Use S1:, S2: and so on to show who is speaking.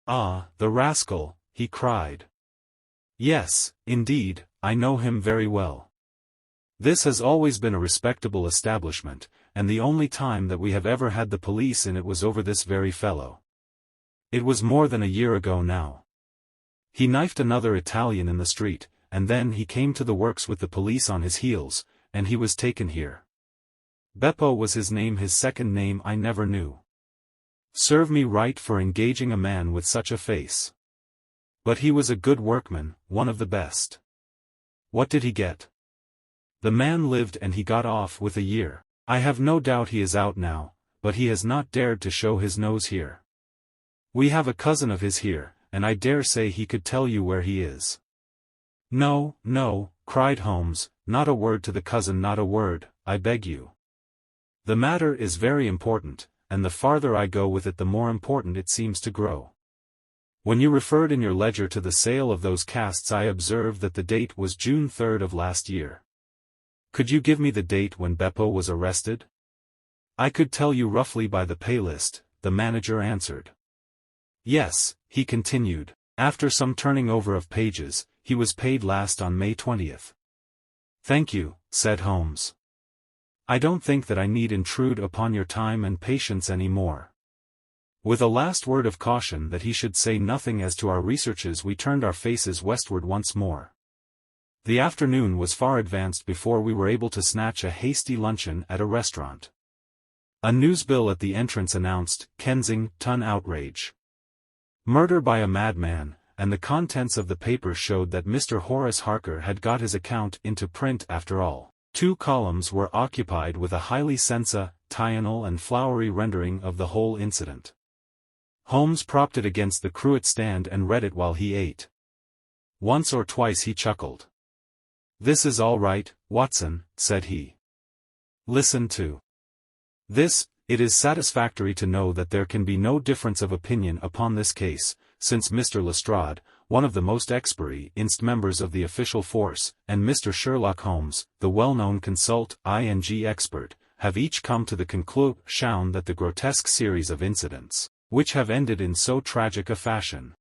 S1: Ah, the rascal, he cried. Yes, indeed, I know him very well. This has always been a respectable establishment, and the only time that we have ever had the police in it was over this very fellow. It was more than a year ago now. He knifed another Italian in the street, and then he came to the works with the police on his heels, and he was taken here. Beppo was his name, his second name I never knew. Serve me right for engaging a man with such a face. But he was a good workman, one of the best. What did he get? The man lived and he got off with a year. I have no doubt he is out now, but he has not dared to show his nose here. We have a cousin of his here, and I dare say he could tell you where he is. No, no, cried Holmes, not a word to the cousin, not a word, I beg you. The matter is very important, and the farther I go with it the more important it seems to grow. When you referred in your ledger to the sale of those casts I observed that the date was June 3rd of last year. Could you give me the date when Beppo was arrested? I could tell you roughly by the pay list, the manager answered. Yes, he continued, after some turning over of pages, he was paid last on May 20th. Thank you, said Holmes. I don't think that I need intrude upon your time and patience any more. With a last word of caution that he should say nothing as to our researches, we turned our faces westward once more. The afternoon was far advanced before we were able to snatch a hasty luncheon at a restaurant. A newsbill at the entrance announced, Kensington outrage. Murder by a madman, and the contents of the paper showed that Mr. Horace Harker had got his account into print after all. 2 columns were occupied with a highly sensational and flowery rendering of the whole incident. Holmes propped it against the cruet stand and read it while he ate. Once or twice he chuckled. This is all right, Watson, said he. Listen to this. It is satisfactory to know that there can be no difference of opinion upon this case, since Mr. Lestrade, one of the most experienced members of the official force, and Mr. Sherlock Holmes, the well-known consult-ing expert, have each come to the conclusion that the grotesque series of incidents, which have ended in so tragic a fashion,